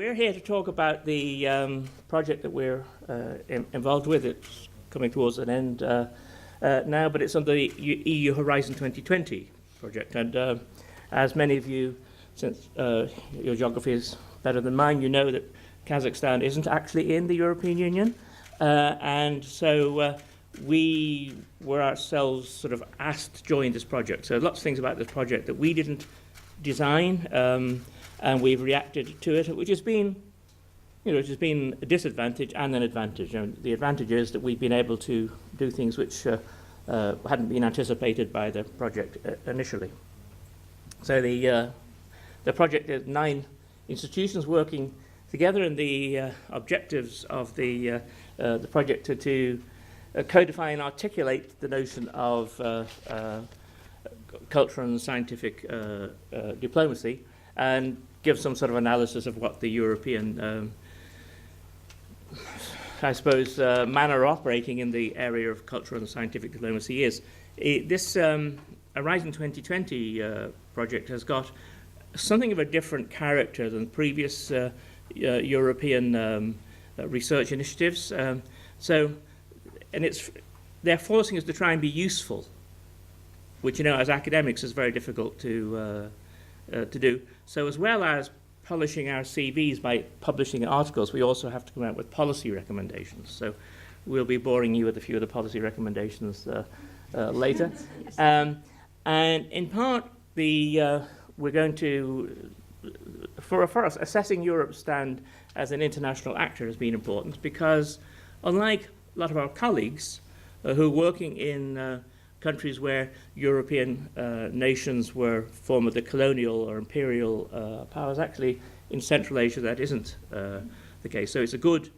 we're here to talk about the project that we're involved with. It's coming towards an end now, but it's under the EU Horizon 2020 project. And as many of you, since your geography is better than mine, you know that Kazakhstan isn't actually in the European Union. And so we were ourselves sort of asked to join this project. So lots of things about this project that we didn't design, and we've reacted to it, which has been, which has been a disadvantage and an advantage. The advantage is that we've been able to do things which hadn't been anticipated by the project initially. So the project is 9 institutions working together, and the objectives of the project are to codify and articulate the notion of cultural and scientific diplomacy, and give some sort of analysis of what the European, I suppose, manner of operating in the area of cultural and scientific diplomacy is. This Horizon 2020 project has got something of a different character than previous European research initiatives. And they're forcing us to try and be useful, which, as academics is very difficult to do. So as well as polishing our CVs by publishing articles, we also have to come out with policy recommendations. So we'll be boring you with a few of the policy recommendations later. And in part, we're going to, for us, assessing Europe's stand as an international actor has been important, because unlike a lot of our colleagues who are working in countries where European nations were formerly colonial or imperial powers, actually in Central Asia that isn't the case. So it's a good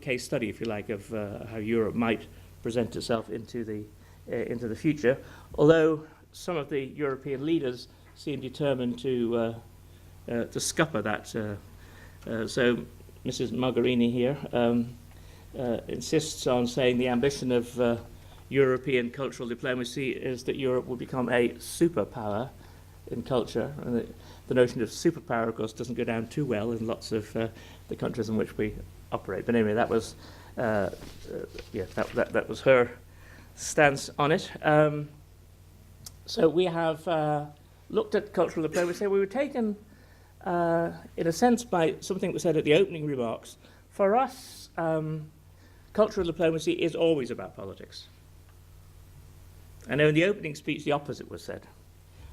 case study, if you like, of how Europe might present itself into the future. Although some of the European leaders seem determined to scupper that. So Mrs. Mogherini here insists on saying the ambition of European cultural diplomacy is that Europe will become a superpower in culture. And the notion of superpower, of course, doesn't go down too well in lots of the countries in which we operate. But anyway, that was that was her stance on it. So we have looked at cultural diplomacy. We were taken, in a sense, by something that was said at the opening remarks. For us, cultural diplomacy is always about politics. I know in the opening speech the opposite was said.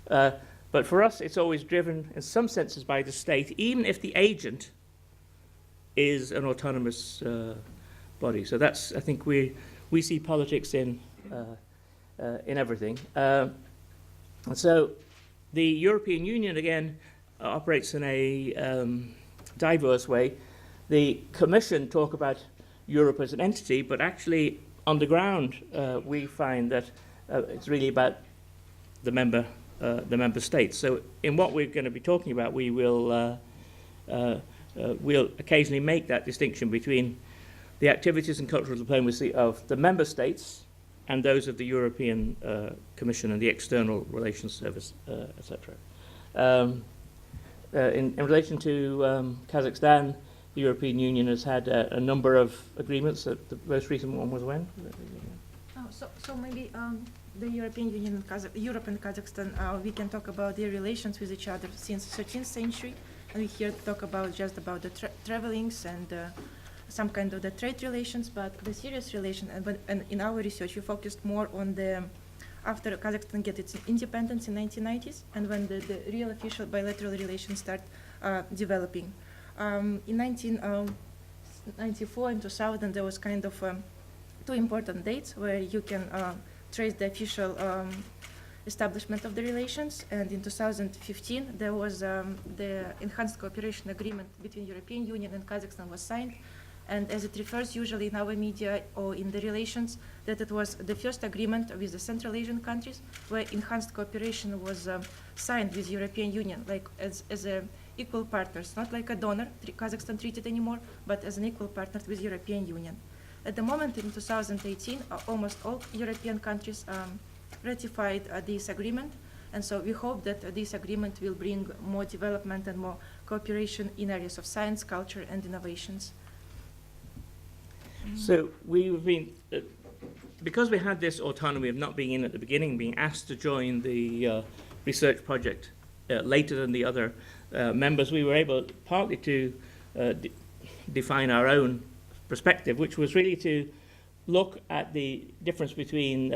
But for us, it's always driven, in some senses, by the state, even if the agent is an autonomous body. So that's, I think, we see politics in everything. And so the European Union, again, operates in a diverse way. The Commission talk about Europe as an entity, but actually on the ground we find that it's really about the member states. So in what we're going to be talking about, we will we'll occasionally make that distinction between the activities and cultural diplomacy of the member states and those of the European Commission and the External Relations Service, etc. In relation to Kazakhstan, the European Union has had a number of agreements. The most recent one was when? So maybe the European Union, Europe and Kazakhstan, we can talk about their relations with each other since the 13th century, and we here talk about just about the travelings and some kind of the trade relations, but the serious relation, and in our research we focused more on the after Kazakhstan get its independence in 1990s, and when the real official bilateral relations start developing. In 1994 and 2000, there was kind of 2 important dates where you can trace the official establishment of the relations. And in 2015, there was the enhanced cooperation agreement between European Union and Kazakhstan was signed. And as it refers usually in our media or in the relations, that it was the first agreement with the Central Asian countries where enhanced cooperation was signed with European Union, like as a equal partners, not like a donor, Kazakhstan treated anymore, but as an equal partner with European Union. At the moment in 2018, almost all European countries ratified this agreement, and so we hope that this agreement will bring more development and more cooperation in areas of science, culture, and innovations. So we've been, because we had this autonomy of not being in at the beginning, being asked to join the research project later than the other members, we were able partly to define our own perspective, which was really to look at the difference between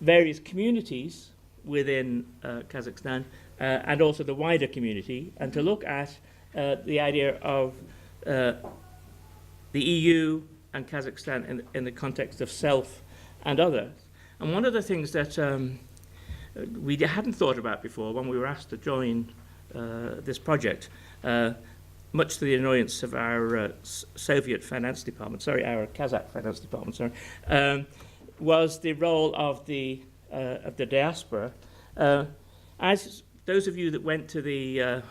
various communities within Kazakhstan and also the wider community, and to look at the idea of the EU and Kazakhstan in the context of self and others. And one of the things that we hadn't thought about before when we were asked to join this project, much to the annoyance of our Soviet finance department, our Kazakh finance department, was the role of the diaspora. As those of you that went to the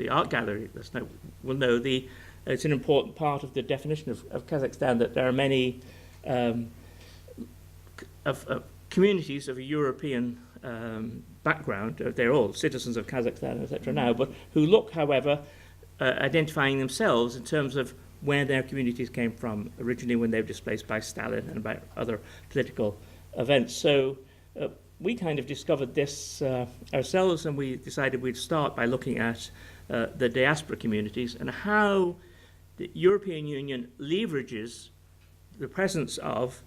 art gallery will know, it's an important part of the definition of Kazakhstan that there are many communities of a European background. They're all citizens of Kazakhstan, etc. now, but who look, however, identifying themselves in terms of where their communities came from originally when they were displaced by Stalin and by other political events. So we kind of discovered this ourselves, and we decided we'd start by looking at the diaspora communities and how the European Union leverages the presence of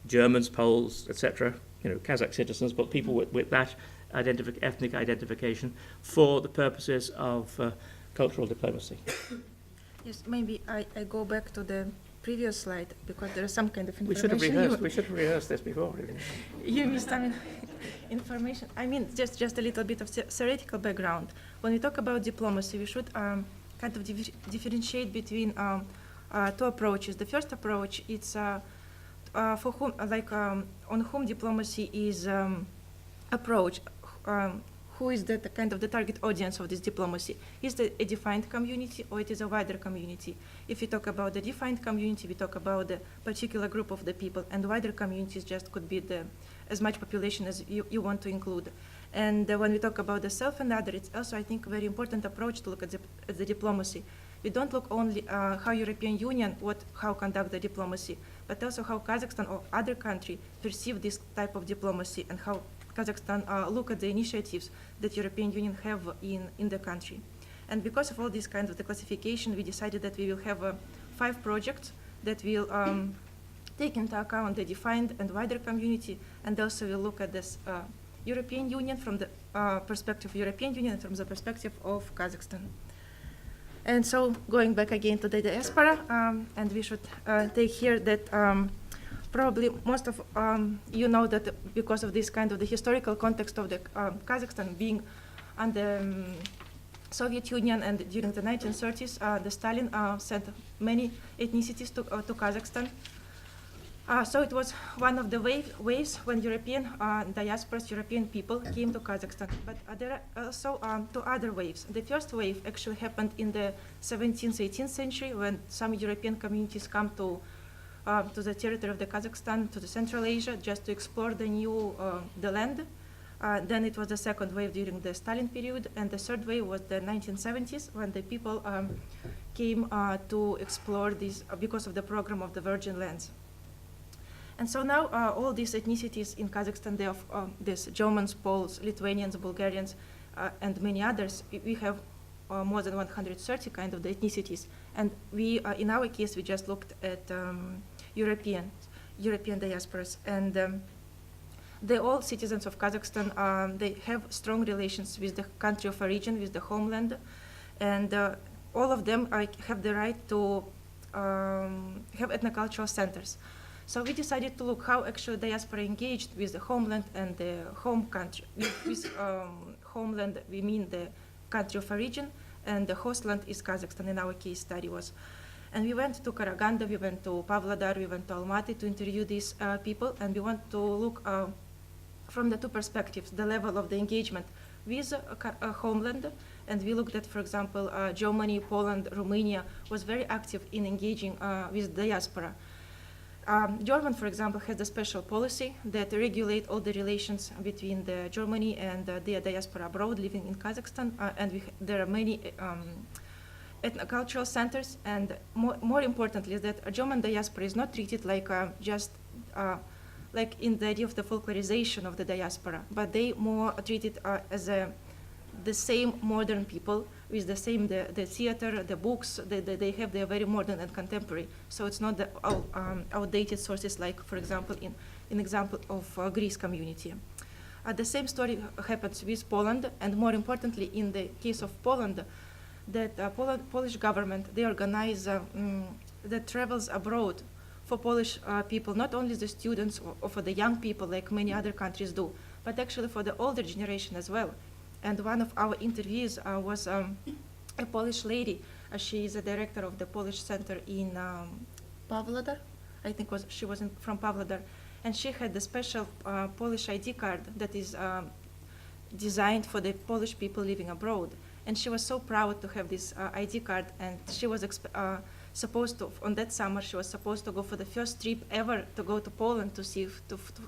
Germans, Poles, etc., Kazakh citizens, but people with that ethnic identification for the purposes of cultural diplomacy. Yes, maybe I go back to the previous slide because there is some kind of We information. should have rehearsed this before. You missed some information. I mean, just a little bit of theoretical background. When we talk about diplomacy, we should kind of differentiate between two approaches. The first approach, it's for whom, on whom diplomacy is approached. Who is the kind of the target audience of this diplomacy? Is it a defined community or it is a wider community? If we talk about the defined community, we talk about the particular group of the people, and wider communities just could be as much population as you want to include. And when we talk about the self and other, it's also, I think, a very important approach to look at the diplomacy. We don't look only how European Union, how conduct the diplomacy, but also how Kazakhstan or other country perceive this type of diplomacy and how Kazakhstan look at the initiatives that European Union have in the country. And because of all these kinds of the classification, we decided that we will have 5 projects that will take into account the defined and wider community, and also we'll look at this European Union from the perspective of European Union and from the perspective of Kazakhstan. And so going back again to the diaspora, and we should take here that probably most of you know that because of this kind of the historical context of the Kazakhstan being under Soviet Union, and during the 1930s, the Stalin sent many ethnicities to Kazakhstan. So it was one of the waves when European diasporas, European people came to Kazakhstan. But there are also 2 other waves. The first wave actually happened in the 17th, 18th century when some European communities come to the territory of the Kazakhstan, to the Central Asia, just to explore the land. Then it was the second wave during the Stalin period, and the third wave was the 1970s when the people came to explore this because of the program of the Virgin Lands. And so now all these ethnicities in Kazakhstan, they are these Germans, Poles, Lithuanians, Bulgarians, and many others. We have more than 130 kind of the ethnicities. And we, in our case, we just looked at European diasporas. And they're all citizens of Kazakhstan. They have strong relations with the country of origin, with the homeland. And all of them have the right to have ethnocultural centers. So we decided to look how actually diaspora engaged with the homeland and the home country. With homeland, we mean the country of origin, and the host land is Kazakhstan in our case study was. And we went to Karaganda, we went to Pavlodar, we went to Almaty to interview these people, and we want to look from the 2 perspectives, the level of the engagement with homeland, and we looked at, for example, Germany, Poland, Romania was very active in engaging with diaspora. German, for example, has a special policy that regulate all the relations between the Germany and the diaspora abroad living in Kazakhstan, and there are many ethnocultural centers, and more importantly is that a German diaspora is not treated like just like in the idea of the folklorization of the diaspora, but they more treated as the same modern people with the same the theater, the books. They have their very modern and contemporary. So it's not the outdated sources like, for example, in example of Greece community. The same story happens with Poland, and more importantly, in the case of Poland, that Polish government, they organize the travels abroad for Polish people, not only the students or for the young people like many other countries do, but actually for the older generation as well. And one of our interviews was a Polish lady. She is a director of the Polish Center in Pavlodar. I think she was from Pavlodar. And she had the special Polish ID card that is designed for the Polish people living abroad. And she was so proud to have this ID card. And she was supposed to, on that summer, she was supposed to go for the first trip ever to go to Poland to see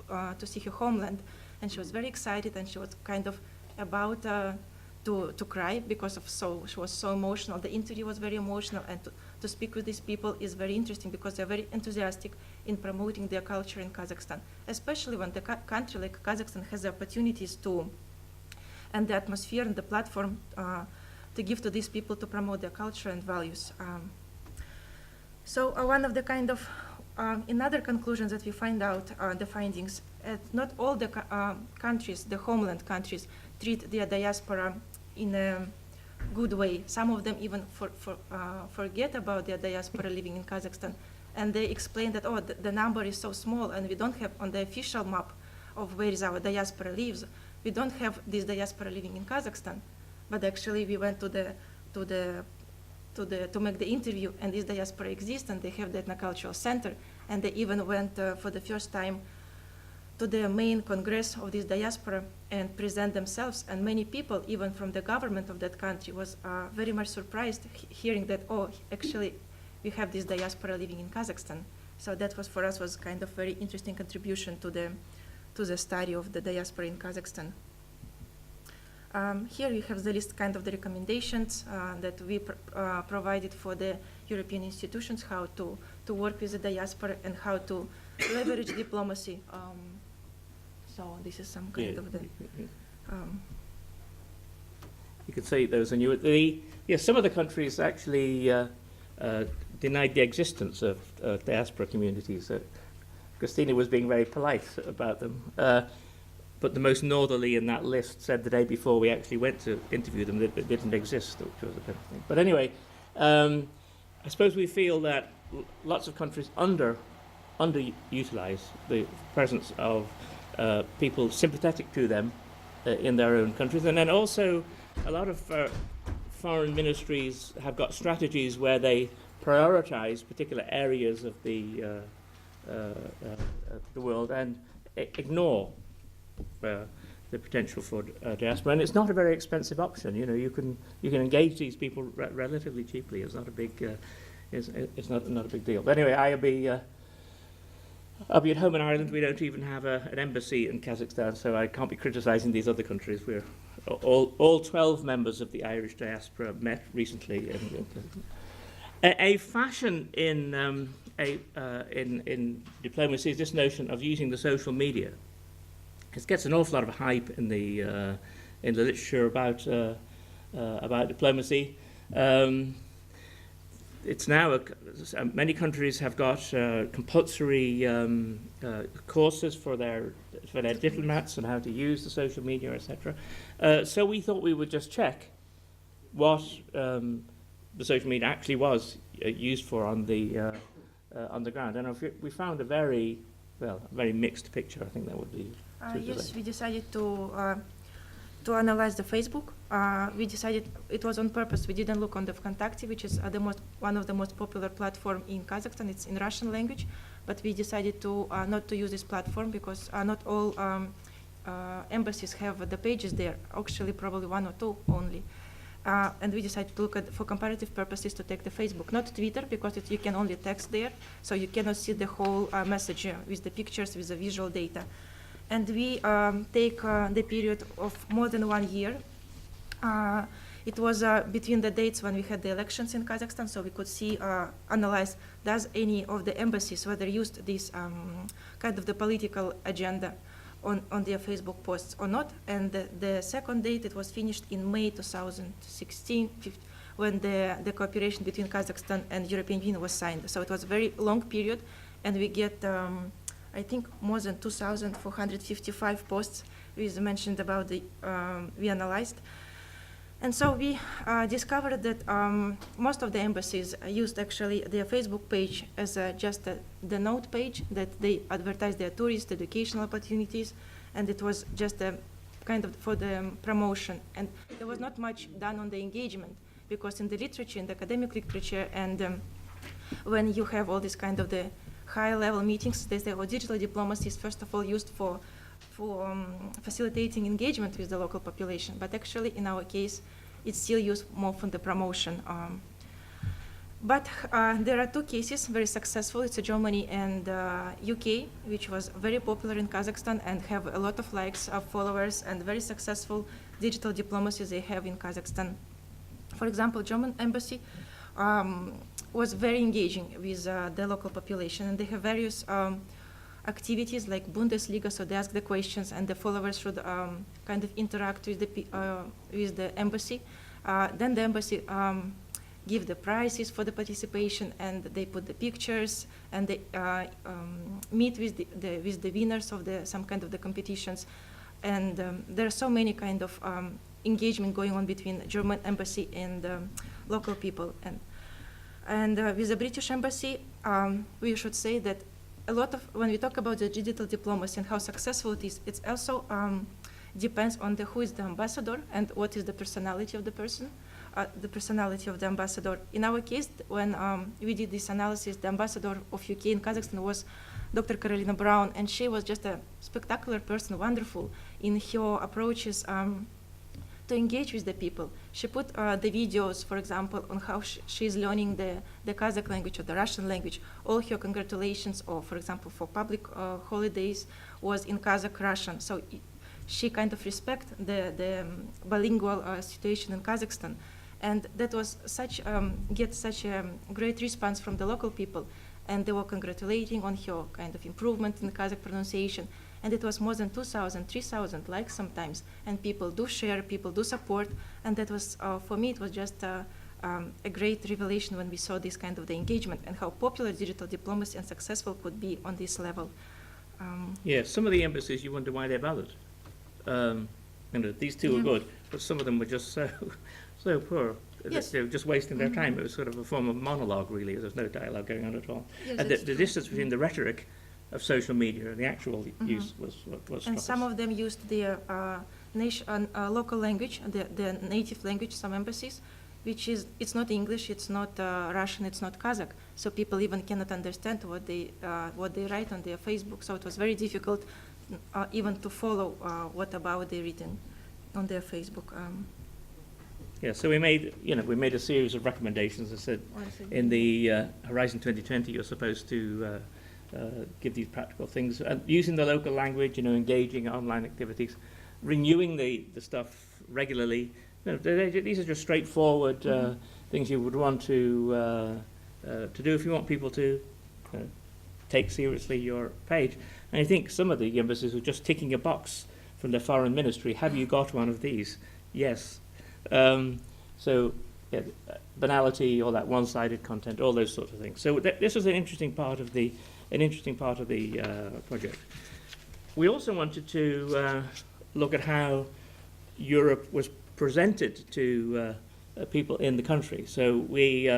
her homeland. And she was very excited, and she was kind of about to cry because of she was so emotional. The interview was very emotional, and to speak with these people is very interesting because they're very enthusiastic in promoting their culture in Kazakhstan, especially when the country like Kazakhstan has the opportunities to, and the atmosphere and the platform to give to these people to promote their culture and values. So one of the kind of another conclusions that we find out, the findings, not all the countries, the homeland countries, treat their diaspora in a good way. Some of them even forget about their diaspora living in Kazakhstan, and they explain that, oh, the number is so small, and we don't have on the official map of where is our diaspora lives, we don't have this diaspora living in Kazakhstan. But actually we went to make the interview, and this diaspora exists, and they have the ethnocultural center, and they even went for the first time to the main congress of this diaspora and present themselves. And many people, even from the government of that country, was very much surprised hearing that, oh, actually we have this diaspora living in Kazakhstan. So that was for us was kind of very interesting contribution to the study of the diaspora in Kazakhstan. Here we have the list kind of the recommendations that we provided for the European institutions, how to work with the diaspora and how to leverage diplomacy. So this is some kind of the... you could say there was a new... some of the countries actually denied the existence of diaspora communities. Kristina was being very polite about them. But the most northerly in that list said the day before we actually went to interview them that it didn't exist, which was a bit of thing. But anyway, I suppose we feel that lots of countries underutilize the presence of people sympathetic to them in their own countries. And then also a lot of foreign ministries have got strategies where they prioritize particular areas of the world and ignore the potential for diaspora, and it's not a very expensive option. You know, you can engage these people relatively cheaply. It's not a big it's not a big deal. But anyway, I'll be at home in Ireland. We don't even have an embassy in Kazakhstan, so I can't be criticising these other countries. We're all 12 members of the Irish diaspora met recently. A fashion in diplomacy is this notion of using the social media. It gets an awful lot of hype in the literature about diplomacy. It's now many countries have got compulsory courses for their diplomats on how to use the social media, etc. So we thought we would just check what the social media actually was used for on the ground, and we found a very mixed picture. I think that would be. Yes, we decided to analyze the Facebook. We decided it was on purpose. We didn't look on the Vkontakte, which is one of the most popular platform in Kazakhstan. It's in Russian language, but we decided to not to use this platform because not all embassies have the pages there. Actually, probably one or two only. and we decided to look at, for comparative purposes, to take the Facebook, not Twitter, because you can only text there, so you cannot see the whole message with the pictures, with the visual data. And we take the period of more than 1 year. It was between the dates when we had the elections in Kazakhstan, so we could see, analyze, does any of the embassies, whether used this kind of the political agenda on their Facebook posts or not. And the second date, it was finished in May 2016, when the cooperation between Kazakhstan and European Union was signed. So it was a very long period, and we get, I think, more than 2,455 posts we mentioned about the, we analyzed. And so we discovered that most of the embassies used actually their Facebook page as just the note page, that they advertise their tourist educational opportunities, and it was just a kind of for the promotion. And there was not much done on the engagement, because in the literature, in the academic literature, and when you have all this kind of the high-level meetings, they say, well, digital diplomacy is first of all used for facilitating engagement with the local population. But actually, in our case, it's still used more for the promotion. But there are two cases very successful. It's Germany and UK, which was very popular in Kazakhstan and have a lot of likes, followers, and very successful digital diplomacy they have in Kazakhstan. For example, German embassy was very engaging with the local population, and they have various activities like Bundesliga, so they ask the questions, and the followers should kind of interact with the embassy. Then the embassy give the prizes for the participation, and they put the pictures, and they meet with the winners of some kind of the competitions. And there are so many kind of engagement going on between German embassy and local people. And with the British embassy, we should say that a lot of, when we talk about the digital diplomacy and how successful it is, it also depends on who is the ambassador and what is the personality of the person, the personality of the ambassador. In our case, when we did this analysis, the ambassador of UK in Kazakhstan was Dr. Carolina Brown, and she was just a spectacular person, wonderful in her approaches to engage with the people. She put the videos, for example, on how she's learning the Kazakh language or the Russian language. All her congratulations, or for example, for public holidays, was in Kazakh Russian. So she kind of respect the bilingual situation in Kazakhstan. And that was get such a great response from the local people. And they were congratulating on her kind of improvement in the Kazakh pronunciation. And it was more than 2,000, 3,000 likes sometimes. And people do share, people do support. And that was, for me, it was just a great revelation when we saw this kind of the engagement and how popular digital diplomacy and successful could be on this level. Yeah, some of the embassies, you wonder why they're bothered. These two were good, but some of them were just so poor. Yes. They were just wasting their time. It was sort of a form of monologue, really. There's no dialogue going on at all. Yes, And the distance between the rhetoric of social media and the actual use was And some of them used their local language, the native language, some embassies, which is, it's not English, it's not Russian, it's not Kazakh. So people even cannot understand what they write on their Facebook. So it was very difficult even to follow what about they written on their Facebook. Yeah, so we made a series of recommendations. I said in the Horizon 2020, you're supposed to give these practical things, using the local language, engaging online activities, renewing the stuff regularly. These are just straightforward things you would want to do if you want people to take seriously your page. And I think some of the embassies were just ticking a box from the foreign ministry. Have you got one of these? Yes. So yeah, banality, all that one-sided content, all those sorts of things. So this was an interesting part of the project. We also wanted to look at how Europe was presented to people in the country. So we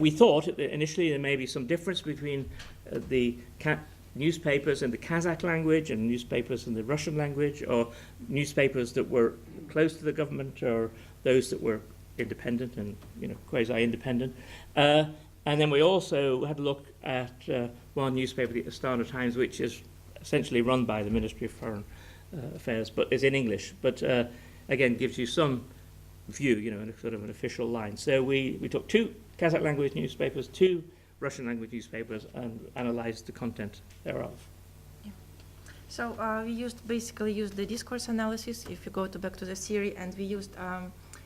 thought initially there may be some difference between the newspapers in the Kazakh language and newspapers in the Russian language, or newspapers that were close to the government, or those that were independent and quasi-independent. And then we also had a look at one newspaper, the Astana Times, which is essentially run by the Ministry of Foreign Affairs, but is in English. But again, gives you some view, in a sort of an official line. So we took 2 Kazakh language newspapers, 2 Russian language newspapers, and analyzed the content thereof. Yeah. So we basically used the discourse analysis, if you go back to the theory, and we used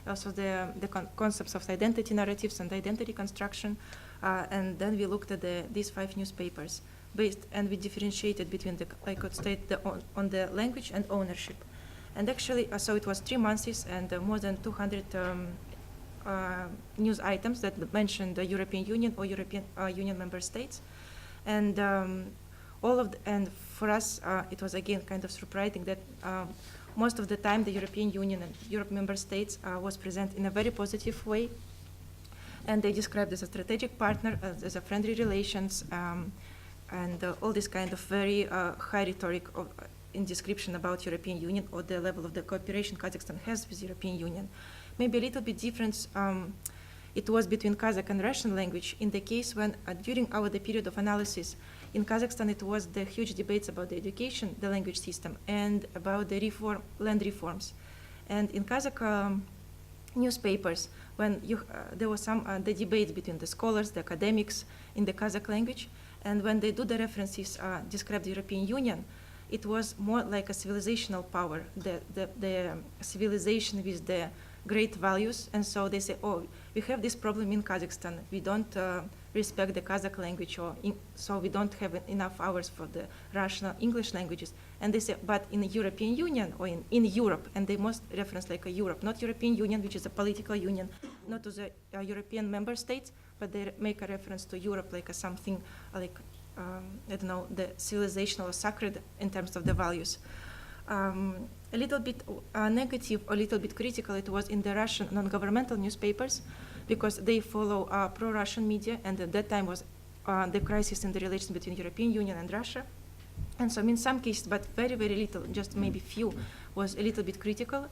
also the concepts of identity narratives and identity construction, and then we looked at these 5 newspapers and we differentiated between I could state on the language and ownership. And actually, so it was 3 months and more than 200 news items that mentioned the European Union or European Union member states, and and for us it was again kind of surprising that most of the time the European Union and Europe member states was present in a very positive way, and they described as a strategic partner, as a friendly relations, and all this kind of very high rhetoric in description about European Union or the level of the cooperation Kazakhstan has with European Union. Maybe a little bit difference it was between Kazakh and Russian language in the case when during the period of analysis in Kazakhstan it was the huge debates about the education, the language system, and about the land reforms. And in Kazakh newspapers, when there was the debates between the scholars, the academics in the Kazakh language, and when they do the references describe the European Union, it was more like a civilizational power, the civilization with the great values. And so they say, oh, we have this problem in Kazakhstan. We don't respect the Kazakh language, so we don't have enough hours for the Russian or English languages. And they say, but in the European Union or in Europe, and they must reference like a Europe, not European Union, which is a political union, not to the European member states, but they make a reference to Europe like something like, I don't know, the civilizational or sacred in terms of the values. A little bit negative, a little bit critical it was in the Russian non-governmental newspapers, because they follow pro-Russian media, and at that time was the crisis in the relations between European Union and Russia. And so in some cases, but very, very little, just maybe few, was a little bit critical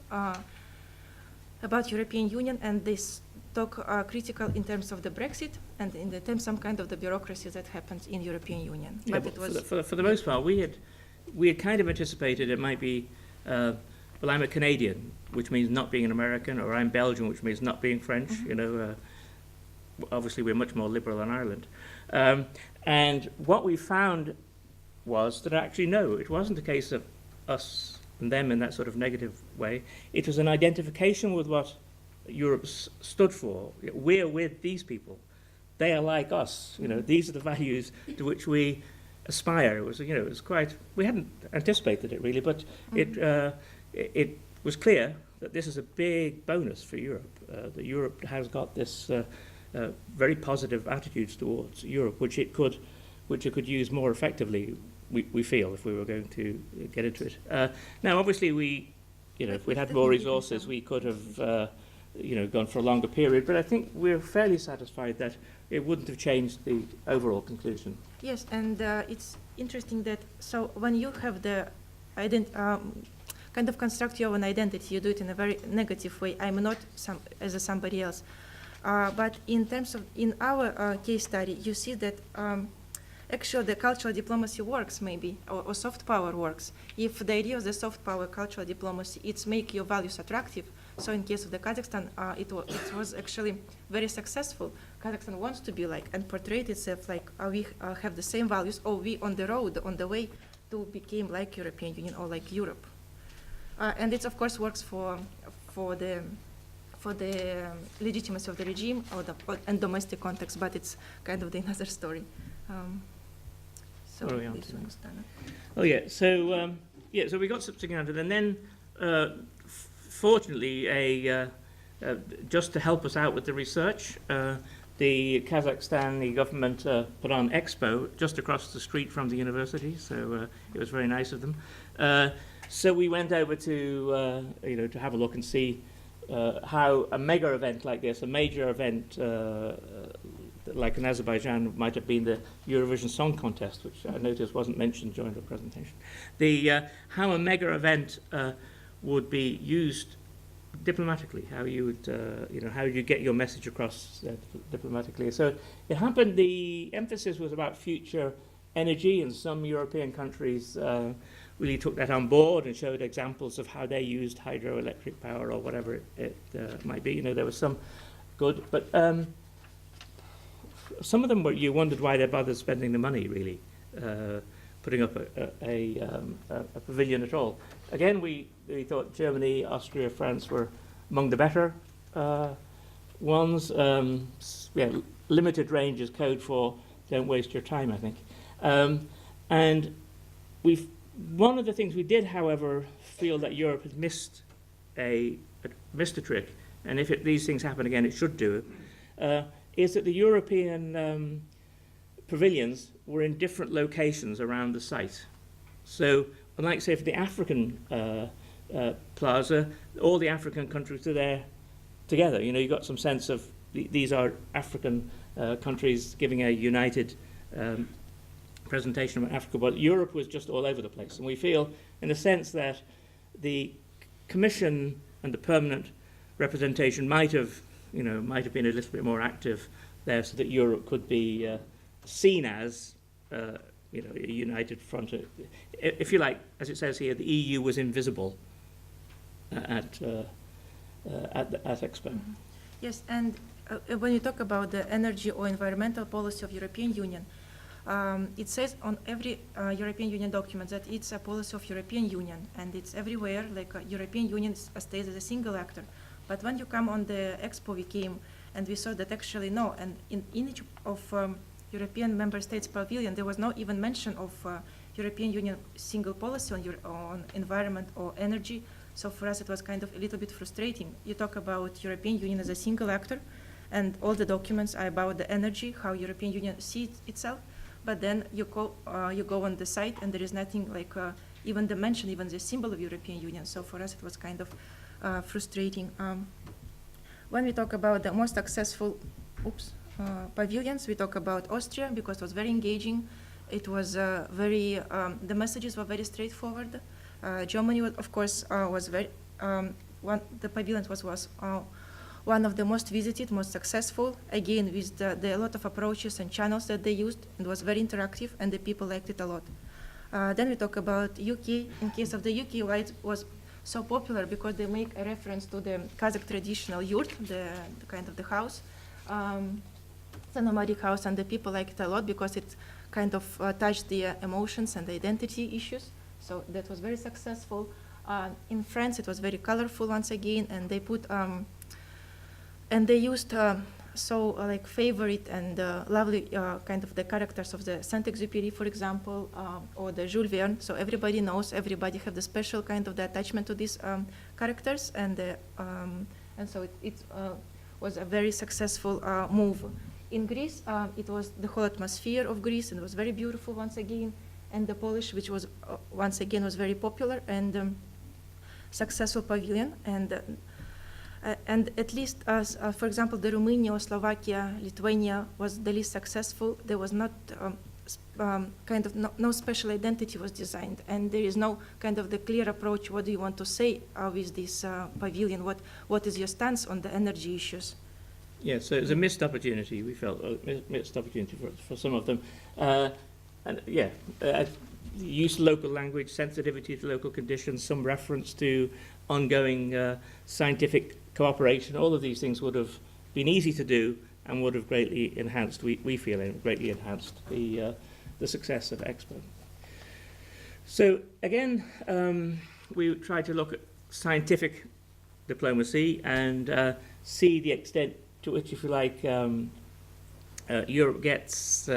about European Union, and this talk critical in terms of the Brexit and in the terms some kind of the bureaucracy that happens in European Union. Yeah, but it was for the most part, we had kind of anticipated it might be, well, I'm a Canadian, which means not being an American, or I'm Belgian, which means not being French. Mm-hmm. Obviously we're much more liberal in Ireland. And what we found was that actually, no, it wasn't a case of us and them in that sort of negative way. It was an identification with what Europe stood for. We're with these people. They are like us. These are the values to which we aspire. It was quite. We hadn't anticipated it really, but it was clear that this is a big bonus for Europe. That Europe has got this very positive attitudes towards Europe, which it could use more effectively. We feel if we were going to get into it. Now, obviously, if we'd had more resources, we could have. Gone for a longer period, but I think we're fairly satisfied that it wouldn't have changed the overall conclusion. Yes, and it's interesting that so when you have the kind of construct your own identity, you do it in a very negative way. I'm not somebody else, but in terms of in our case study, you see that actually the cultural diplomacy works maybe, or soft power works. If the idea of the soft power cultural diplomacy, it's make your values attractive. So in case of the Kazakhstan, it was actually very successful. Kazakhstan wants to be like and portrayed itself like we have the same values, or we on the road, on the way to become like European Union or like Europe. And it of course works for the legitimacy of the regime and domestic context, but it's kind of another story. So so we got something out of it, and then fortunately, just to help us out with the research, the Kazakhstani government put on Expo just across the street from the university, so it was very nice of them. So we went over to to have a look and see how a mega event like this, a major event like in Azerbaijan might have been the Eurovision Song Contest, which I noticed wasn't mentioned during the presentation. How a mega event would be used diplomatically, how you would, how you get your message across diplomatically. So it happened, the emphasis was about future energy, and some European countries really took that on board and showed examples of how they used hydroelectric power or whatever it might be. You know, there was some good, but some of them were, you wondered why they bothered spending the money, really, putting up a pavilion at all. Again, we thought Germany, Austria, France were among the better ones. Yeah, limited range is code for don't waste your time, I think. And one of the things we did, however, feel that Europe had missed a trick, and if these things happen again, it should do, is that the European pavilions were in different locations around the site. So, unlike, say, for the African plaza, all the African countries are there together. You know, you got some sense of these are African countries giving a united presentation of Africa, but Europe was just all over the place. And we feel, in a sense, that the Commission and the permanent representation might have been a little bit more active there, so that Europe could be seen as, a united front. If you like, as it says here, the EU was invisible at Expo. Mm-hmm. Yes, and when you talk about the energy or environmental policy of European Union, it says on every European Union document that it's a policy of European Union, and it's everywhere, like European Union stays as a single actor. But when you come on the Expo, we came and we saw that actually no, and in each of European member states pavilion, there was no even mention of European Union single policy on environment or energy. So for us, it was kind of a little bit frustrating. You talk about European Union as a single actor, and all the documents are about the energy, how European Union sees itself. But then you go on the site, and there is nothing like even the mention, even the symbol of European Union. So for us, it was kind of frustrating. When we talk about the most successful pavilions, we talk about Austria because it was very engaging. It was the messages were very straightforward. Germany, of course, was very, the pavilion was one of the most visited, most successful, again, with the lot of approaches and channels that they used. It was very interactive, and the people liked it a lot. Then we talk about UK. In case of the UK, why it was so popular, because they make a reference to the Kazakh traditional yurt, the kind of the house, the nomadic house, and the people liked it a lot because it kind of touched the emotions and the identity issues. So that was very successful. In France, it was very colorful once again, and they put and they used like favorite and lovely kind of the characters of the Saint-Exupéry, for example, or the Jules Verne. So everybody knows, everybody have the special kind of the attachment to these characters, and so it was a very successful move. In Greece, it was the whole atmosphere of Greece, and it was very beautiful once again. And the Polish, which was once again was very popular and successful pavilion, and at least as for example, the Romania or Slovakia, Lithuania was the least successful. There was not kind of no special identity was designed, and there is no kind of the clear approach. What do you want to say with this pavilion? What is your stance on the energy issues? Yeah, so it was a missed opportunity. We felt missed opportunity for some of them. And yeah, use local language, sensitivity to local conditions, some reference to ongoing scientific cooperation. All of these things would have been easy to do and would have greatly enhanced, we feel, greatly enhanced the success of Expo. So again, we tried to look at scientific diplomacy and see the extent to which, if you like, Europe gets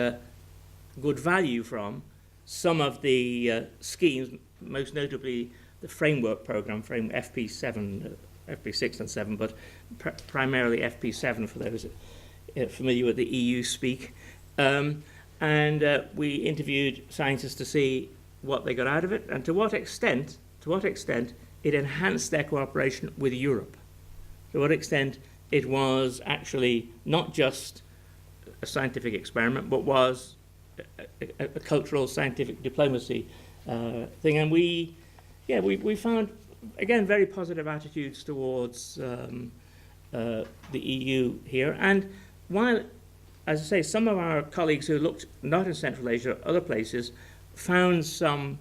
good value from some of the schemes, most notably the framework program, FP7, FP6 and 7, but primarily FP7 for those familiar with the EU speak. And we interviewed scientists to see what they got out of it and to what extent it enhanced their cooperation with Europe. To what extent it was actually not just a scientific experiment, but was a cultural scientific diplomacy thing. And we found, again, very positive attitudes towards the EU here. And while, as I say, some of our colleagues who looked not in Central Asia, other places, found some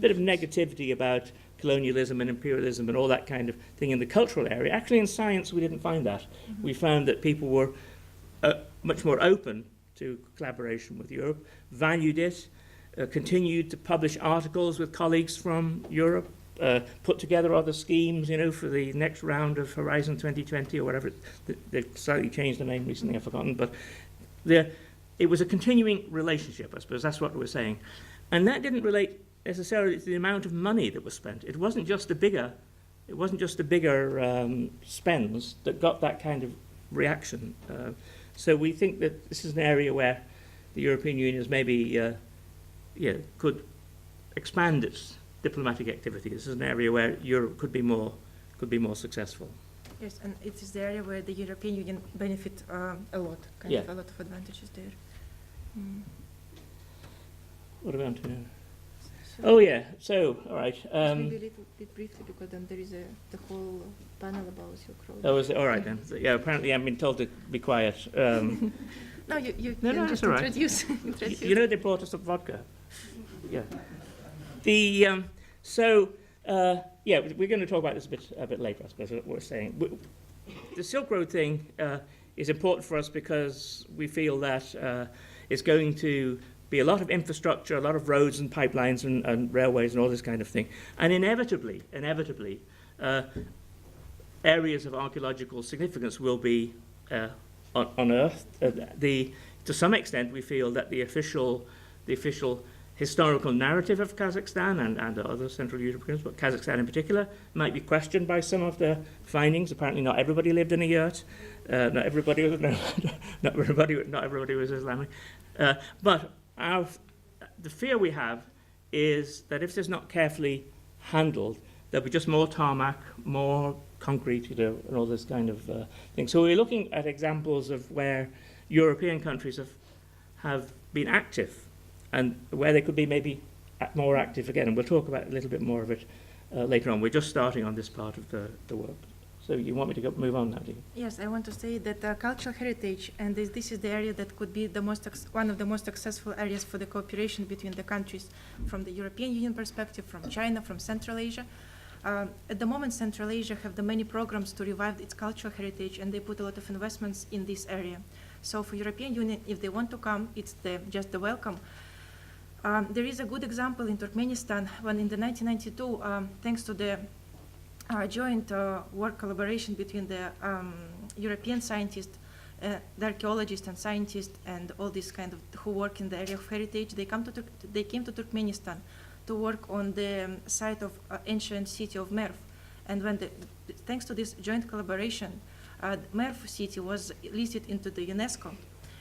bit of negativity about colonialism and imperialism and all that kind of thing in the cultural area. Actually, in science, we didn't find that. We found that people were much more open to collaboration with Europe, valued it, continued to publish articles with colleagues from Europe, put together other schemes, for the next round of Horizon 2020 or whatever. They've slightly changed the name recently, I've forgotten, but it was a continuing relationship, I suppose. That's what we're saying. And that didn't relate necessarily to the amount of money that was spent. It wasn't just the bigger spends that got that kind of reaction. So we think that this is an area where the European Union is maybe could expand its diplomatic activity. This is an area where Europe could be more successful. Yes, and it is the area where the European Union benefit a lot, a lot of advantages there. What about oh yeah, so all right. Maybe a little bit briefly, because then there is the whole panel about Silk Road. Oh, is it? All right then. So, yeah, apparently I've been told to be quiet. No, you can just introduce. They brought us some vodka. Yeah. We're going to talk about this a bit later, I suppose, what we're saying. The Silk Road thing is important for us because we feel that it's going to be a lot of infrastructure, a lot of roads and pipelines and railways and all this kind of thing. And inevitably, areas of archaeological significance will be unearthed. To some extent, we feel that the official historical narrative of Kazakhstan and other Central Europeans, but Kazakhstan in particular, might be questioned by some of the findings. Apparently, not everybody lived in a yurt. Not everybody was Islamic. But the fear we have is that if this is not carefully handled, there'll be just more tarmac, more concrete, and all this kind of thing. So we're looking at examples of where European countries have been active and where they could be maybe more active again. And we'll talk about a little bit more of it later on. We're just starting on this part of the work. So you want me to move on now, do you? Yes, I want to say that cultural heritage, and this is the area that could be one of the most successful areas for the cooperation between the countries from the European Union perspective, from China, from Central Asia. At the moment, Central Asia have the many programs to revive its cultural heritage, and they put a lot of investments in this area. So for European Union, if they want to come, it's just the welcome. There is a good example in Turkmenistan when in the 1992, thanks to the joint work collaboration between the European scientists, the archaeologists and scientists, and all these kind of who work in the area of heritage, they came to Turkmenistan to work on the site of ancient city of Merv. And thanks to this joint collaboration, Merv city was listed into the UNESCO.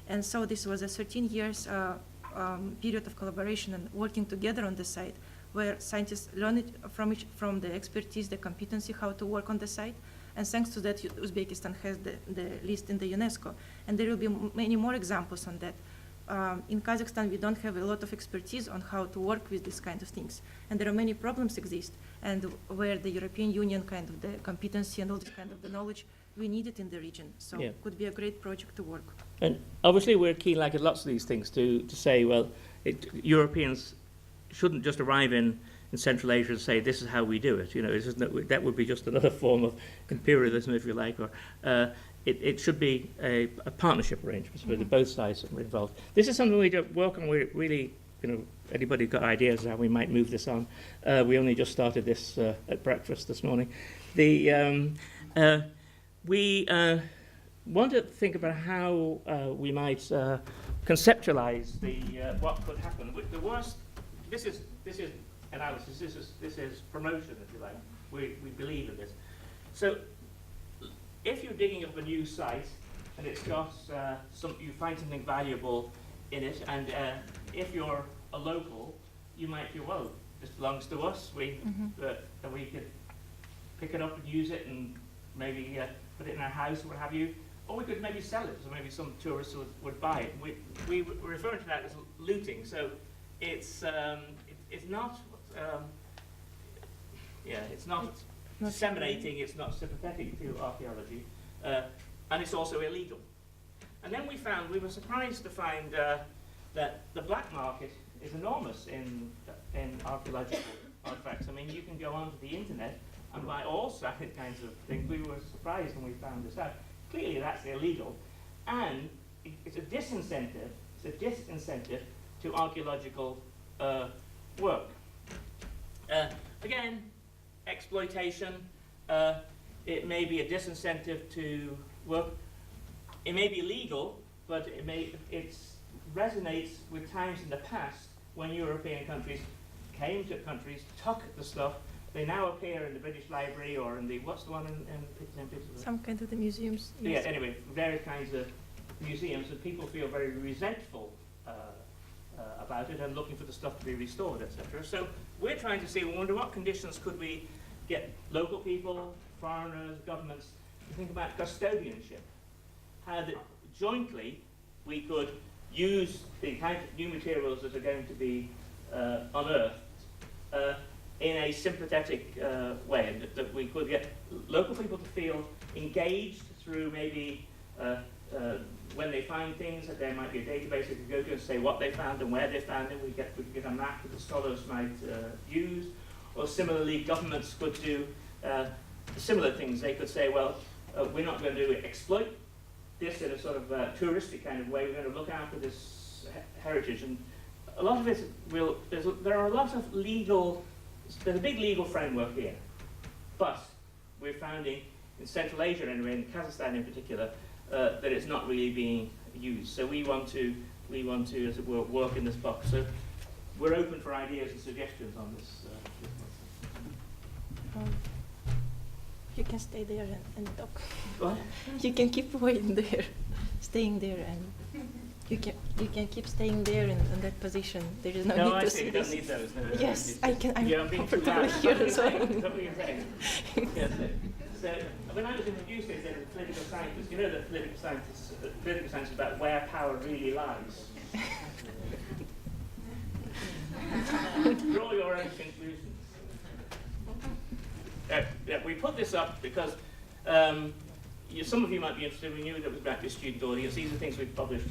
And so this was a 13 years period of collaboration and working together on the site, where scientists learned from the expertise, the competency, how to work on the site. And thanks to that, Uzbekistan has the list in the UNESCO. And there will be many more examples on that. In Kazakhstan, we don't have a lot of expertise on how to work with these kind of things. And there are many problems exist, and where the European Union kind of the competency and all this kind of the knowledge, we need it in the region. So it could be a great project to work. And obviously we're keen, like lots of these things, to say, well, Europeans shouldn't just arrive in Central Asia and say, this is how we do it. That would be just another form of imperialism, if you like, or it should be a partnership arrangement where both sides are involved. This is something we don't work on. We really, anybody got ideas how we might move this on? We only just started this at breakfast this morning. We want to think about how we might conceptualize what could happen. The worst. This is analysis. This is promotion, if you like. We believe in this. So, if you're digging up a new site and it's got you find something valuable in it, and if you're a local, you might feel, well, this belongs to us. We could pick it up and use it, and maybe put it in our house, or what have you. Or we could maybe sell it, so maybe some tourists would buy it. We refer to that as looting. So it's not disseminating. It's not sympathetic to archaeology, and it's also illegal. And then we were surprised to find that the black market is enormous in in archaeological artifacts. I mean, you can go onto the internet and buy all kinds of things. We were surprised when we found this out. Clearly, that's illegal, and it's a disincentive. It's a disincentive to archaeological work. Again, exploitation. It may be a disincentive to work. It may be legal, but it resonates with times in the past when European countries came to countries, took the stuff. They now appear in the British Library or in the, what's the one in Pittsburgh? Some kind of the museums. Yeah, anyway, various kinds of museums, and people feel very resentful about it and looking for the stuff to be restored, etc. So we're trying to see, well, under what conditions could we get local people, foreigners, governments to think about custodianship? How that jointly we could use the kind of new materials that are going to be unearthed in a sympathetic way, and that we could get local people to feel engaged through maybe when they find things, that there might be a database they could go to and say what they found and where they found it. We could get a map that the scholars might use. Or similarly, governments could do similar things. They could say, well, we're not going to exploit this in a sort of touristic kind of way. We're going to look after this heritage. And a lot of it there are a lot of there's a big legal framework here. But we're finding in Central Asia, anyway, in Kazakhstan in particular, that it's not really being used. So we want to, as it were, work in this box. So we're open for ideas and suggestions on this. You can stay there and talk. What? You can keep waiting there, staying there, and you can keep staying there in that position. There is no need I to see. see You don't this. need those. No, Yes, I can. I'm yeah, I'm being too comfortable loud. here as well. What were you saying? Yes. So when I was introduced to the political scientists, you know that political science is about where power really lies. Draw your own conclusions. We put this up because some of you might be interested. We knew that it was about this student audience. These are things we've published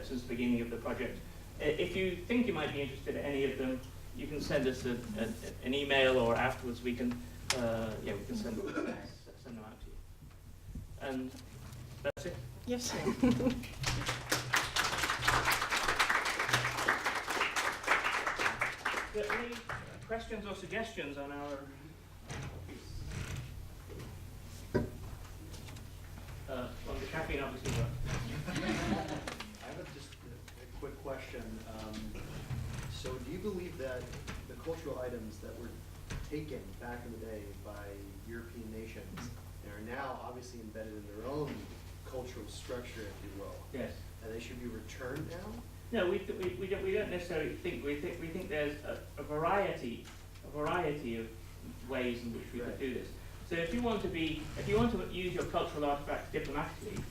since the beginning of the project. If you think you might be interested in any of them, you can send us an email, or afterwards we can we can send them out to you. And that's it. Yes. Any questions or suggestions on our piece? Well, the caffeine obviously works. I have just a quick question. So do you believe that the cultural items that were taken back in the day by European nations are now obviously embedded in their own cultural structure, if you will? Yes. And they should be returned now? No, we don't necessarily think. We think there's a variety of ways in which we could do this. So if you want to use your cultural artifacts diplomatically,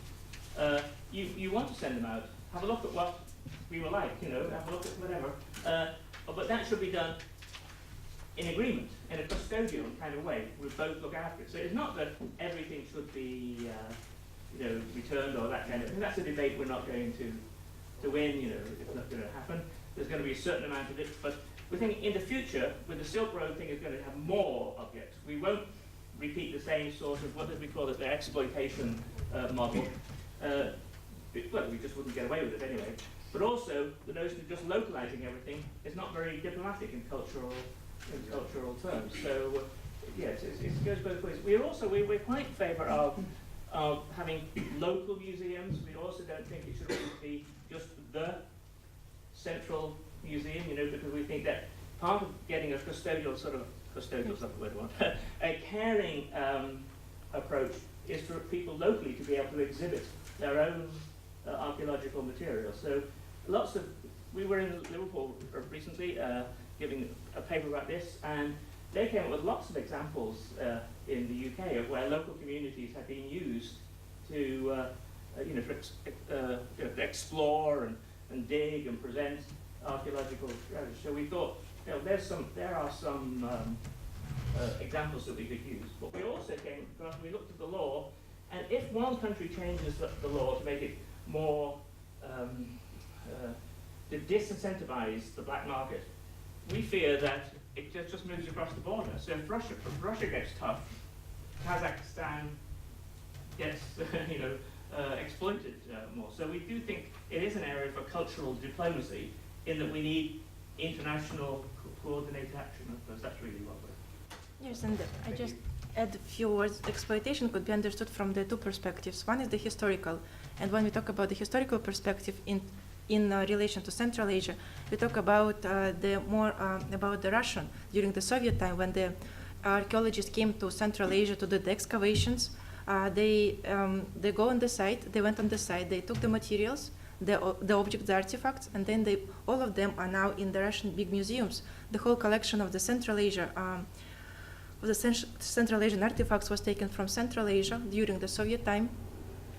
you want to send them out. Have a look at what we were like, have a look at whatever. But that should be done in agreement, in a custodial kind of way. We both look after it. So it's not that everything should be, returned or that kind of thing. That's a debate we're not going to win. It's not going to happen. There's going to be a certain amount of it, but we think in the future, with the Silk Road thing, is going to have more objects. We won't repeat the same sort of, what did we call it, the exploitation model. Well, we just wouldn't get away with it anyway. But also, the notion of just localizing everything is not very diplomatic in cultural terms. So, yes, it goes both ways. We're quite in favour of having local museums. We also don't think it should always be just the central museum, because we think that part of getting a custodial's not the word I want, a caring approach is for people locally to be able to exhibit their own archaeological material. So we were in Liverpool recently giving a paper about this, and they came up with lots of examples in the UK of where local communities have been used to explore and dig and present archaeological treasures. So we thought, there are some examples that we could use. But we also we looked at the law, and if one country changes the law to make it more to disincentivize the black market, we fear that it just moves across the border. So if Russia gets tough, Kazakhstan gets exploited more. So we do think it is an area for cultural diplomacy in that we need international coordinated action. Because that's really what we're. Yes, and I Thank just you. add a few words. Exploitation could be understood from the two perspectives. One is the historical, and when we talk about the historical perspective in relation to Central Asia, we talk about about the Russian during the Soviet time when the archaeologists came to Central Asia to do the excavations. They go on the site. They went on the site. They took the materials, the objects, the artifacts, and then all of them are now in the Russian big museums. The whole collection of the Central Asia. Central Asian artifacts was taken from Central Asia during the Soviet time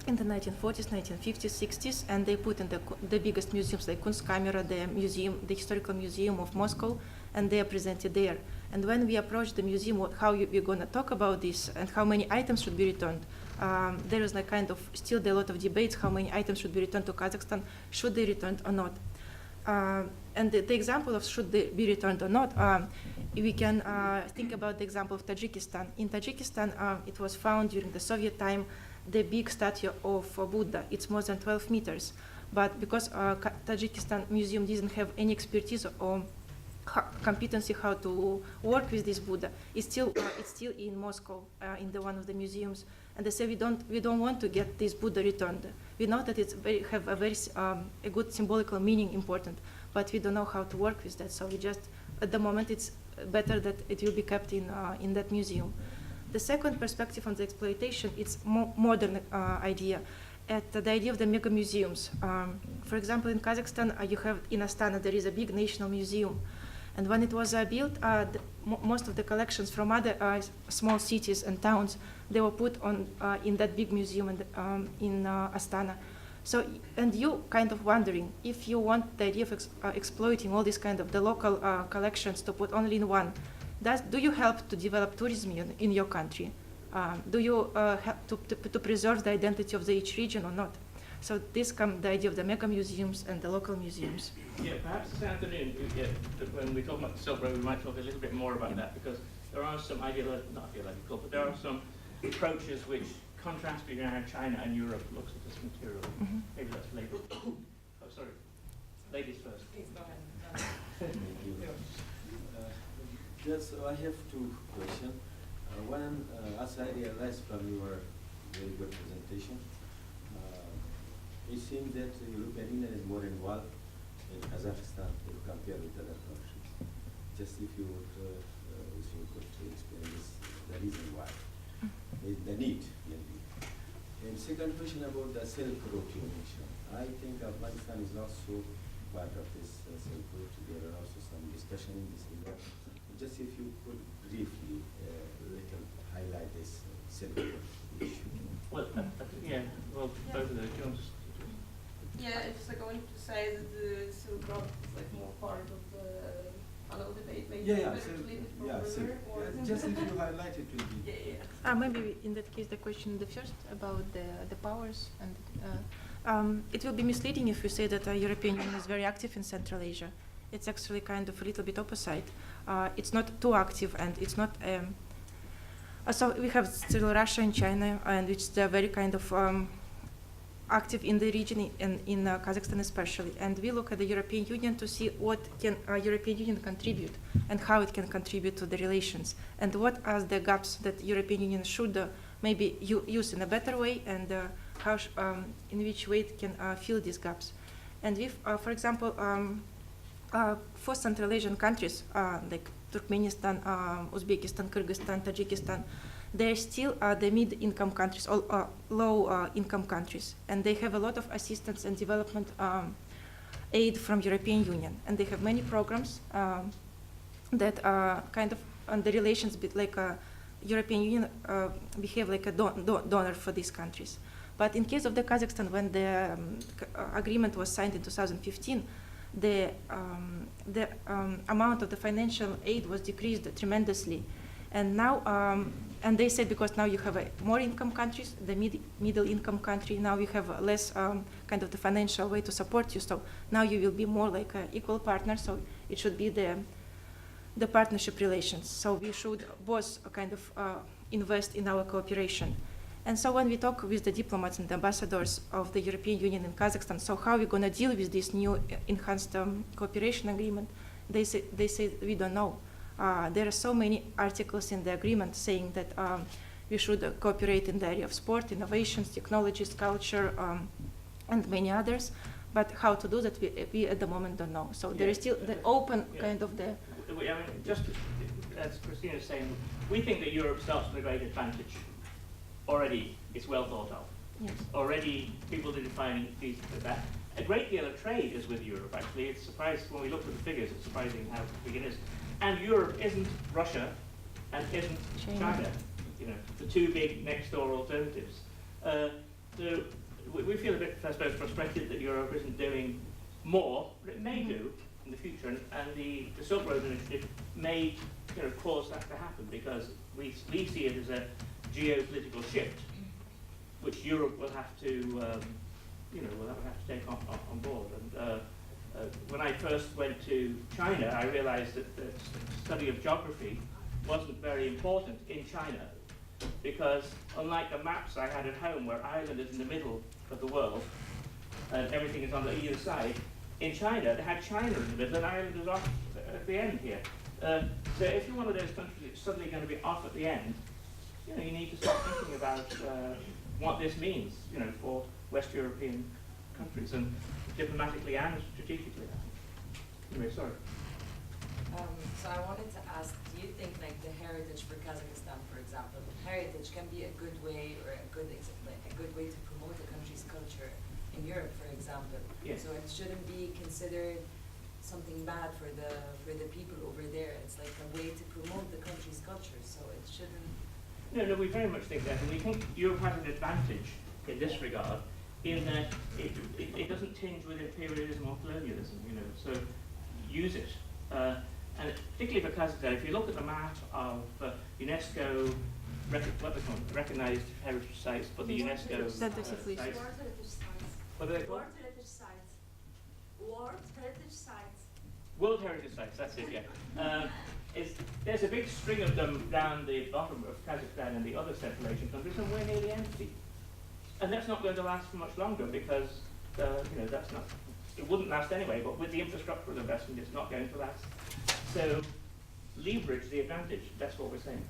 in the 1940s, 1950s, 60s, and they put in the biggest museums like Kunstkamera, the Historical Museum of Moscow, and they are presented there. And when we approach the museum, how we're going to talk about this and how many items should be returned, there is still a lot of debates how many items should be returned to Kazakhstan, should they returned or not. And the example of should they be returned or not, we can think about the example of Tajikistan. In Tajikistan, it was found during the Soviet time, the big statue of Buddha. It's more than 12 meters. But because Tajikistan Museum didn't have any expertise or competency how to work with this Buddha, it's still in Moscow, in one of the museums. And they say we don't want to get this Buddha returned. We know that it's have a very a good symbolical meaning important, but we don't know how to work with that. So we just at the moment it's better that it will be kept in that museum. The second perspective on the exploitation, it's modern idea. At the idea of the mega museums. For example, in Kazakhstan, you have in Astana there is a big national museum. And when it was built, most of the collections from other small cities and towns, they were put on in that big museum in Astana. So, and you kind of wondering if you want the idea of exploiting all these kind of the local collections to put only in one. Do you help to develop tourism in your country? Do you help to preserve the identity of each region or not? So this comes the idea of the mega museums and the local museums. Yeah, perhaps this afternoon, when we talk about the Silk Road, we might talk a little bit more about that, because there are some not ideological, but there are some approaches which contrast between how China and Europe looks at this material. Mm-hmm. Maybe that's later. Oh, sorry. Ladies first. Please go ahead. Thank you. Just, I have two questions. One, as I realized from your very good presentation, it seems that the European Union is more involved in Kazakhstan if compared with other countries. Just if you could explain this, the reason why, the need, maybe. And second question about the Silk Road you mentioned. I think Afghanistan is also part of this Silk Road. There are also some discussion in this area. Just if you could briefly little highlight this Silk Road issue. Well, both of those. Do you want to Yeah, it's like going to say that the Silk Road is like more part of the debate. Maybe better to leave it for further, or just if you highlight it will be. Yeah. Maybe in that case the question the first about the powers and it will be misleading if we say that the European Union is very active in Central Asia. It's actually kind of a little bit opposite. It's not too active and it's not. So we have still Russia and China, and which they are very kind of active in the region and in Kazakhstan especially. And we look at the European Union to see what can European Union contribute and how it can contribute to the relations and what are the gaps that European Union should maybe use in a better way and how in which way it can fill these gaps. And if, for example, for Central Asian countries like Turkmenistan, Uzbekistan, Kyrgyzstan, Tajikistan, they're still the mid-income countries, or low-income countries, and they have a lot of assistance and development aid from European Union, and they have many programs that kind of on the relations like European Union behave like a donor for these countries. But in case of the Kazakhstan, when the agreement was signed in 2015, the amount of the financial aid was decreased tremendously. And now, and they said because now you have more income countries, the middle income country, now you have less kind of the financial way to support you. So now you will be more like an equal partner. So it should be the the partnership relations. So we should both kind of invest in our cooperation. And so when we talk with the diplomats and the ambassadors of the European Union in Kazakhstan, so how are we going to deal with this new enhanced cooperation agreement? They say we don't know. There are so many articles in the agreement saying that we should cooperate in the area of sport, innovations, technologies, culture, and many others. But how to do that, we at the moment don't know. So there is still the open kind of the... I mean, just as Kristina is saying, we think that Europe starts with a great advantage. Already, it's well thought of. Yes. Already, people are defining these that. A great deal of trade is with Europe, actually. It's surprising, when we look at the figures, it's surprising how big it is. And Europe isn't Russia and isn't China, you know, the two big next-door alternatives. So we feel a bit, I suppose, frustrated that Europe isn't doing more, but it may do in the future, and the Silk Road Initiative may, you know, cause that to happen, because we see it as a geopolitical shift, which Europe will have to, you know, will have to take on board. And when I first went to China, I realized that the study of geography wasn't very important in China, because unlike the maps I had at home, where Ireland is in the middle of the world and everything is on the either side, in China they had China in the middle and Ireland is off at the end here. So if you're one of those countries that's suddenly going to be off at the end, you know, you need to start thinking about what this means, you know, for West European countries, and diplomatically and strategically. Anyway, sorry. So I wanted to ask, do you think like the heritage for Kazakhstan, for example, heritage can be a good way or a good way to promote a country's culture in Europe, for example? Yes. So it shouldn't be considered something bad for the people over there. It's like a way to promote the country's culture, so it shouldn't. No, we very much think that, and we think Europe has an advantage in this regard, in that it doesn't tinge with imperialism or colonialism, you know, so use it. And particularly for Kazakhstan, if you look at the map of UNESCO recognized heritage sites, but the UNESCO sites. What are they called? World Heritage Sites. World Heritage Sites, that's it, yeah. There's a big string of them down the bottom of Kazakhstan and the other Central Asian countries, and we're nearly empty. And that's not going to last for much longer, because you know, that's not, it wouldn't last anyway, but with the infrastructural investment, it's not going to last. So leverage the advantage, that's what we're saying.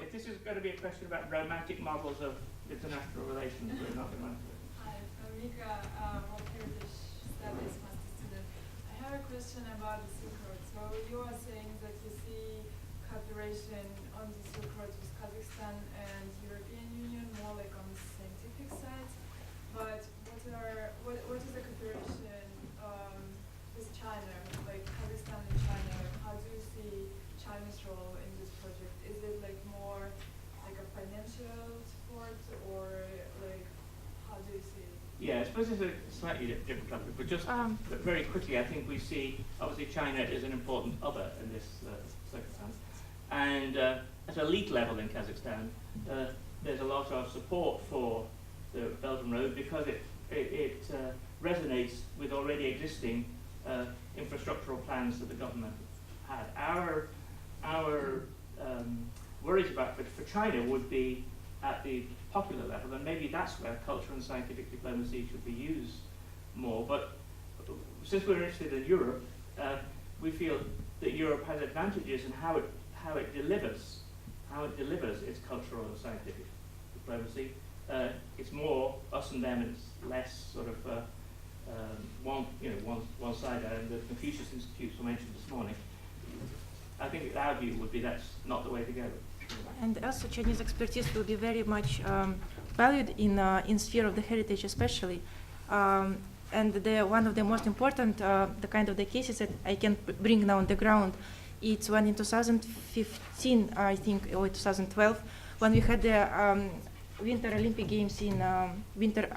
If this is going to be a question about romantic models of international relations, we're not going to answer it. Hi, I'm Mika, World Heritage Studies Master student. I have a question about the Silk Road. So you are saying that you see cooperation on the Silk Road with Kazakhstan and European Union more like on the scientific side, but what is the cooperation with China, like Kazakhstan and China? How do you see China's role in this project? Is it like more like a financial support, or like how do you see it? Yeah, I suppose it's a slightly different topic, but just very quickly, I think we see, obviously China is an important other in this circumstance. And at elite level in Kazakhstan, there's a lot of support for the Belt and Road, because it resonates with already existing infrastructural plans that the government had. Our worries about for China would be at the popular level, and maybe that's where culture and scientific diplomacy should be used more. But since we're interested in Europe, we feel that Europe has advantages in how it delivers its cultural and scientific diplomacy. It's more us and them, and it's less sort of one side. And the Confucius Institutes were mentioned this morning. I think our view would be that's not the way to go. And also Chinese expertise will be very much valued in sphere of the heritage especially. And one of the most important, the kind of the cases that I can bring now on the ground, it's when in 2015, I think, or 2012, when we had the Winter Olympic Games in Winter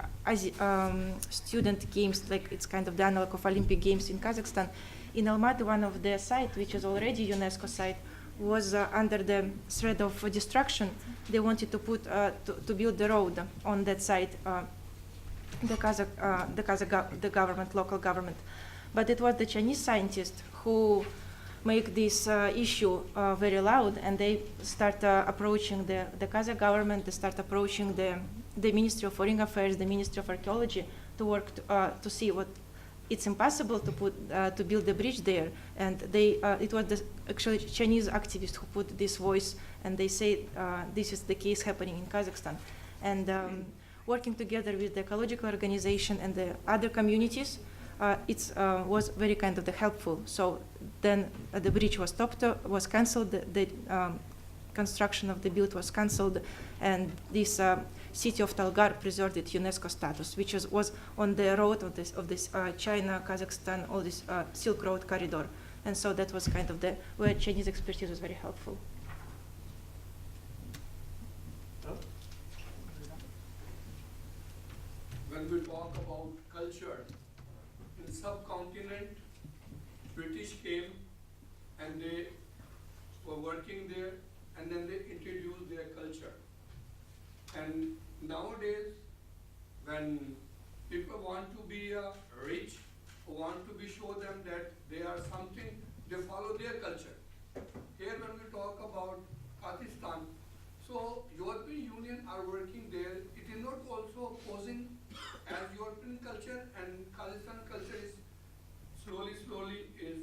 Student Games, like it's kind of the analog of Olympic Games in Kazakhstan. In Almaty, one of the site, which is already UNESCO site, was under the threat of destruction. They wanted to put to build the road on that site. The government, local government, But it was the Chinese scientists who make this issue very loud, and they start approaching the Kazakh government, they start approaching the Ministry of Foreign Affairs, the Ministry of Archaeology, to work to see what it's impossible to build a bridge there. And it was actually Chinese activists who put this voice, and they say this is the case happening in Kazakhstan. And working together with the ecological organization and the other communities, it was very kind of helpful. So then the bridge was stopped, was cancelled, the construction of the build was cancelled, and this city of Talgar preserved its UNESCO status, which was on the road of this China, Kazakhstan, all this Silk Road corridor. And so that was kind of where Chinese expertise was very helpful. When we talk about culture, in subcontinent, British came and they were working there, and then they introduced their culture. And nowadays, when people want to be rich, want to be show them that they are something, they follow their culture. Here when we talk about Pakistan, so European Union are working there, it is not also opposing as European culture, and Kazakhstan culture is slowly is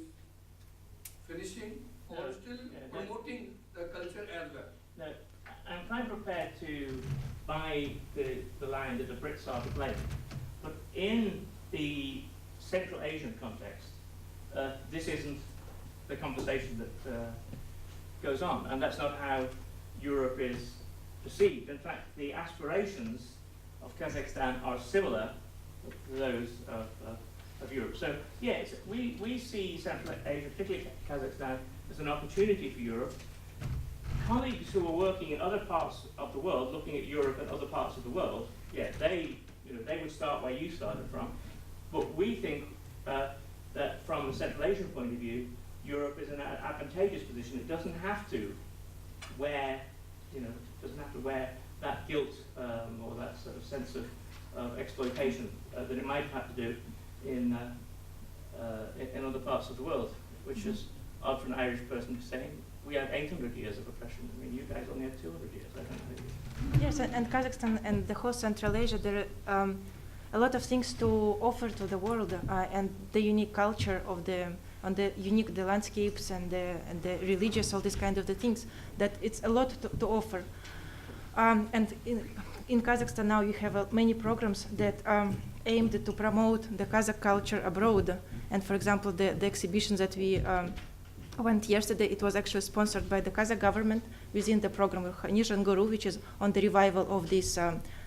finishing or still promoting the culture as well. No, I'm quite prepared to buy the line that the Brits are to blame. But in the Central Asian context, this isn't the conversation that goes on, and that's not how Europe is perceived. In fact, the aspirations of Kazakhstan are similar to those of Europe. So, yes, we see Central Asia, particularly Kazakhstan, as an opportunity for Europe. Colleagues who are working in other parts of the world, looking at Europe and other parts of the world, yeah, they would start where you started from. But we think that from a Central Asian point of view, Europe is in an advantageous position. It doesn't have to wear, that guilt or that sort of sense of exploitation that it might have to do in other parts of the world, which is odd for an Irish person saying. We have 800 years of oppression. I mean, you guys only have 200 years. I don't know. Yes, and Kazakhstan and the whole Central Asia, there are a lot of things to offer to the world, and the unique culture of the unique landscapes and the religious, all these kind of the things, that it's a lot to offer. And in Kazakhstan now you have many programs that aimed to promote the Kazakh culture abroad. And for example, the exhibitions that we went yesterday, it was actually sponsored by the Kazakh government within the program of Nishan Guru, which is on the revival of these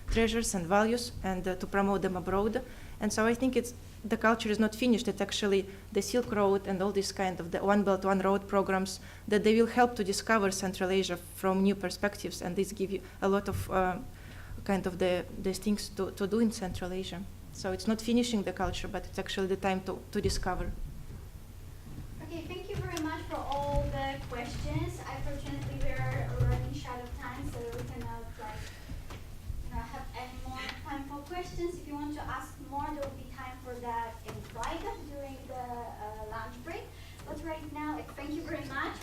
treasures and values, and to promote them abroad. And so I think the culture is not finished. It's actually the Silk Road and all these kind of the One Belt, One Road programs that they will help to discover Central Asia from new perspectives, and this give you a lot of these things to do in Central Asia. So it's not finishing the culture, but it's actually the time to discover. Okay, thank you very much for all the questions. Unfortunately, we are running short of time, so we cannot have any more time for questions. If you want to ask more, there will be time for that inside during the lunch break. But right now, thank you very much.